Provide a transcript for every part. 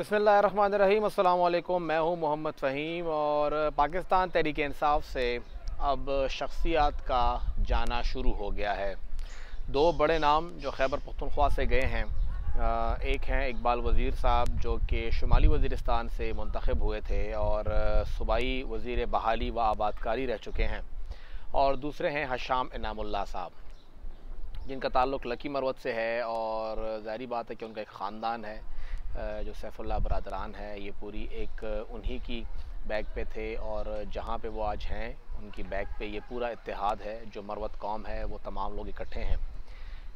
बिस्मिल्लाहिर्रहमानिर्रहीम। अस्सलाम वालेकुम। मैं हूं मोहम्मद फ़हीम और पाकिस्तान तहरीक इंसाफ से अब शख्सियात का जाना शुरू हो गया है। दो बड़े नाम जो खैबर पख्तूनख्वा से गए हैं, एक हैं इकबाल वज़ीर साहब जो कि शुमाली वज़ीरिस्तान से मुंतखब हुए थे और सूबाई वज़ीर बहाली व आबादकारी रह चुके हैं, और दूसरे हैं हशाम इनामुल्लाह साहब जिनका ताल्लुक़ लकी मरवत से है। और ज़ाहिर बात है कि उनका एक ख़ानदान है जो सैफुल्लाह बरादरान है, ये पूरी एक उन्हीं की बैग पे थे और जहाँ पे वो आज हैं उनकी बैग पे ये पूरा इत्तेहाद है। जो मरवत कौम है वो तमाम लोग इकट्ठे हैं।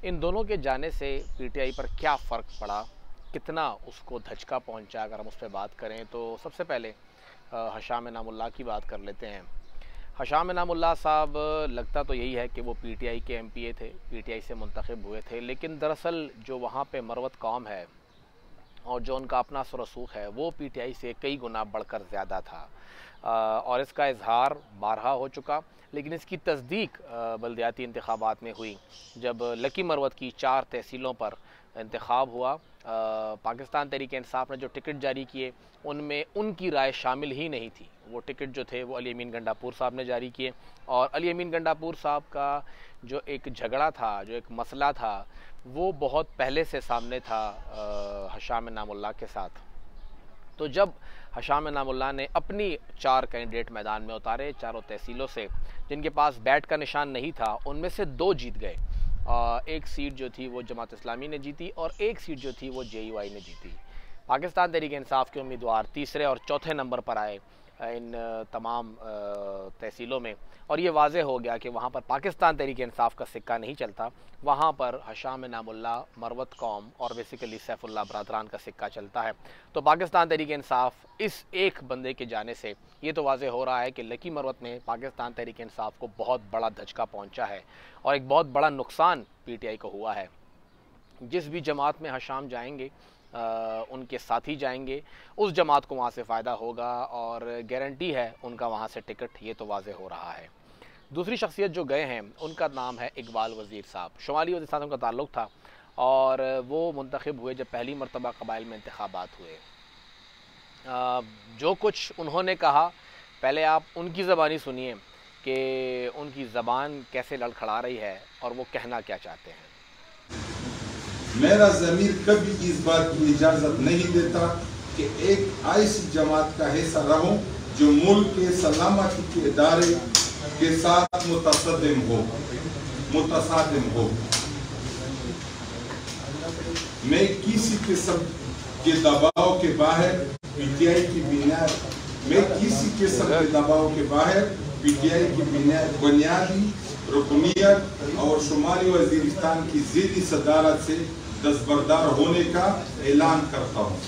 इन दोनों के जाने से पीटीआई पर क्या फ़र्क पड़ा, कितना उसको धचका पहुँचा, अगर हम उस पर बात करें तो सबसे पहले हशाम इनामुल्लाह की बात कर लेते हैं। हशाम इनामुल्लाह साहब, लगता तो यही है कि वो पीटीआई के एमपीए थे, पीटीआई से मुंतखब हुए थे, लेकिन दरअसल जो वहाँ पे मरवत कौम है और जो उनका अपना रसूख है वो पीटीआई से कई गुना बढ़कर ज़्यादा था। और इसका इजहार बारहा हो चुका, लेकिन इसकी तस्दीक बल्दियाती इंतखाबात में हुई जब लकी मरवत की 4 तहसीलों पर इंतखाब हुआ। पाकिस्तान तहरीक इंसाफ ने जो टिकट जारी किए उनमें उनकी राय शामिल ही नहीं थी। वो टिकट जो थे वो अली अमीन गंडापुर साहब ने जारी किए, और अली अमीन गंडापुर साहब का जो एक झगड़ा था, जो एक मसला था, वो बहुत पहले से सामने था हशाम इनामुल्लाह के साथ। तो जब हशाम इनामुल्लाह ने अपनी 4 कैंडिडेट मैदान में उतारे चारों तहसीलों से, जिनके पास बैट का निशान नहीं था, उनमें से 2 जीत गए। एक सीट जो थी वो जमात इस्लामी ने जीती और एक सीट जो थी वो जेयूआई ने जीती। पाकिस्तान तहरीक इंसाफ के उम्मीदवार तीसरे और चौथे नंबर पर आए इन तमाम तहसीलों में, और ये वाज़े हो गया कि वहाँ पर पाकिस्तान तहरीक इंसाफ का सिक्का नहीं चलता, वहाँ पर हशाम इनामुल्लाह, मरवत कौम और बेसिकली सैफुल्लाह बरादरान का सिक्का चलता है। तो पाकिस्तान तहरीक इंसाफ इस एक बंदे के जाने से ये तो वाज़े हो रहा है कि लकी मरवत में पाकिस्तान तहरीक इंसाफ को बहुत बड़ा धचका पहुँचा है और एक बहुत बड़ा नुकसान पीटीआई को हुआ है। जिस भी जमात में हशाम जाएंगे उनके साथी जाएंगे, उस जमात को वहाँ से फ़ायदा होगा और गारंटी है उनका वहाँ से टिकट, ये तो वाज़े हो रहा है। दूसरी शख्सियत जो गए हैं उनका नाम है इकबाल वज़ीर साहब। शुमाली वज़ीरिस्तान से उनका ताल्लुक़ था और वो मुंतखब हुए जब पहली मरतबा कबाइल में इंतखाबात हुए। जो कुछ उन्होंने कहा, पहले आप उनकी ज़बानी सुनिए कि उनकी ज़बान कैसे लड़खड़ा रही है और वो कहना क्या चाहते हैं। मेरा ज़मीर कभी इस बात की इजाज़त नहीं देता कि एक ऐसी जमात का हिस्सा रहूं जो मुल्क के सलामती के इदारे के साथ मुतसादिम हो। मैं किसी किस्म के दबाव के बाहर पीटीआई की बुनियादी रुकनियत और शुमाली वज़ीरिस्तान की ज़िद्दी सदारत से दस्तबरदार होने का ऐलान करता हूँ।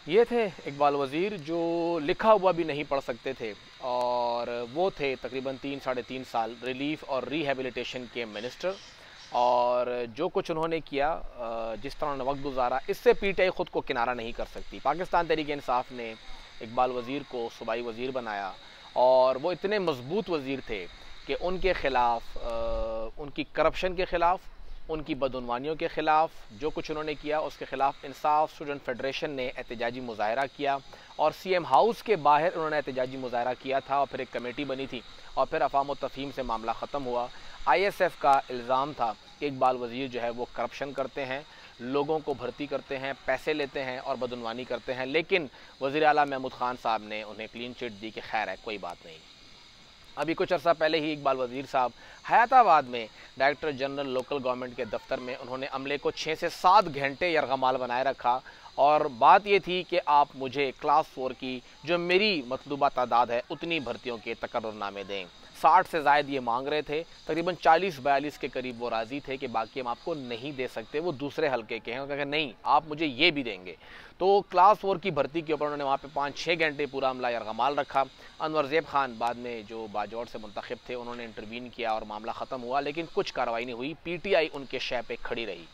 ये थे इकबाल वज़ीर जो लिखा हुआ भी नहीं पढ़ सकते थे, और वो थे तकरीबन 3-3.5 साल रिलीफ और रिहेबिलिटेशन के मिनिस्टर। और जो कुछ उन्होंने किया, जिस तरह उन्होंने वक्त गुजारा, इससे पीटीआई ख़ुद को किनारा नहीं कर सकती। पाकिस्तान तहरीक इंसाफ ने इकबाल वज़ीर को सूबाई वज़ीर बनाया और वो इतने मजबूत वज़ीर थे कि उनके ख़िलाफ़, उनकी करप्शन के ख़िलाफ़, उनकी बदउनवानियों के ख़िलाफ़ जो कुछ उन्होंने किया उसके ख़िलाफ़ इंसाफ स्टूडेंट फेडरेशन ने एहतजाजी मुज़ाहरा किया और सीएम हाउस के बाहर उन्होंने एहतजाजी मुज़ाहरा किया था, और फिर एक कमेटी बनी थी और फिर अफ़ाम व तफ़हीम से मामला ख़त्म हुआ। आईएसएफ का इल्ज़ाम था कि इकबाल वज़ीर जो है वो करप्शन करते हैं, लोगों को भर्ती करते हैं, पैसे लेते हैं और बदउनवानी करते हैं, लेकिन वज़ीर आला महमूद ख़ान साहब ने उन्हें क्लीन चिट दी कि खैर है, कोई बात नहीं। अभी कुछ अर्सा पहले ही इकबाल वज़ीर साहब हयाताबाद में डायरेक्टर जनरल लोकल गवर्नमेंट के दफ्तर में उन्होंने अमले को 6 से 7 घंटे यरगमाल बनाए रखा, और बात ये थी कि आप मुझे क्लास 4 की जो मेरी मतलूबा तादाद है उतनी भर्तियों के तकर्रुरनामे दें। 60 से ज़ायद ये मांग रहे थे, तकरीबन 40-42 के करीब वो राज़ी थे कि बाकी हम आपको नहीं दे सकते, वो दूसरे हल्के के हैं। उन्होंने कहा नहीं, आप मुझे ये भी देंगे। तो क्लास 4 की भर्ती के ऊपर उन्होंने वहाँ पे 5-6 घंटे पूरा अमला यरगमाल रखा। अनवर ज़ेब खान बाद में जो बाजौर से मुंतखब थे, उन्होंने इंटरवीन किया और मामला ख़त्म हुआ, लेकिन कुछ कार्रवाई नहीं हुई। पीटीआई उनके शय पे खड़ी रही।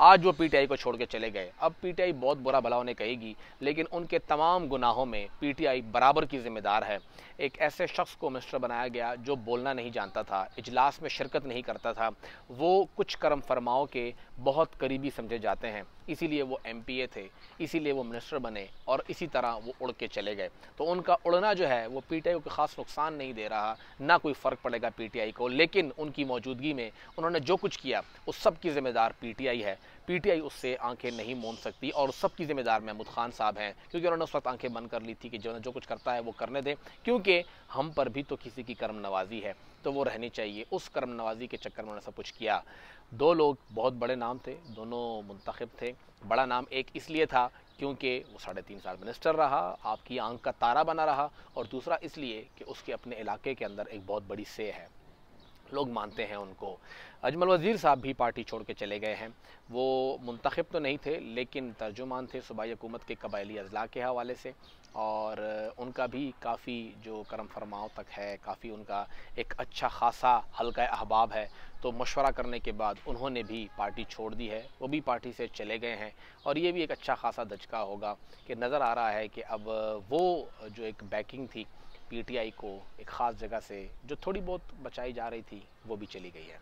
आज वो पीटीआई को छोड़ के चले गए। अब पीटीआई बहुत बुरा भला उन्हें कहेगी, लेकिन उनके तमाम गुनाहों में पीटीआई बराबर की जिम्मेदार है। एक ऐसे शख्स को मिनिस्टर बनाया गया जो बोलना नहीं जानता था, इजलास में शिरकत नहीं करता था, वो कुछ कर्म फरमाओं के बहुत करीबी समझे जाते हैं। इसीलिए वो MPA थे, इसीलिए वो मिनिस्टर बने और इसी तरह वो उड़ के चले गए। तो उनका उड़ना जो है वो PTI को ख़ास नुकसान नहीं दे रहा, ना कोई फ़र्क पड़ेगा PTI को, लेकिन उनकी मौजूदगी में उन्होंने जो कुछ किया उस सब की ज़िम्मेदार PTI है। PTI उससे आंखें नहीं मूंद सकती और उस सब की ज़िम्मेदार महमूद खान साहब हैं, क्योंकि उन्होंने उस वक्त आंखें बंद कर ली थी कि जो कुछ करता है वो करने दें, क्योंकि हम पर भी तो किसी की कर्म नवाजी है तो वो रहनी चाहिए। उस कर्म नवाजी के चक्कर में उन्होंने सब कुछ किया। दो लोग बहुत बड़े नाम थे, दोनों मुंतखब थे। बड़ा नाम एक इसलिए था क्योंकि वो 3.5 साल मिनिस्टर रहा, आपकी आंख का तारा बना रहा, और दूसरा इसलिए कि उसके अपने इलाके के अंदर एक बहुत बड़ी से है, लोग मानते हैं उनको। अजमल वज़ीर साहब भी पार्टी छोड़ के चले गए हैं। वो मुंतखब तो नहीं थे लेकिन तर्जुमान थे सूबाई हुकूमत के कबायली अजला के हवाले से, और उनका भी काफ़ी जो करम फरमाओ तक है, काफ़ी उनका एक अच्छा खासा हल्का अहबाब है। तो मशवरा करने के बाद उन्होंने भी पार्टी छोड़ दी है, वो भी पार्टी से चले गए हैं। और ये भी एक अच्छा खासा दचका होगा कि नज़र आ रहा है कि अब वो जो एक बैकिंग थी PTI को एक ख़ास जगह से जो थोड़ी बहुत बचाई जा रही थी वो भी चली गई है।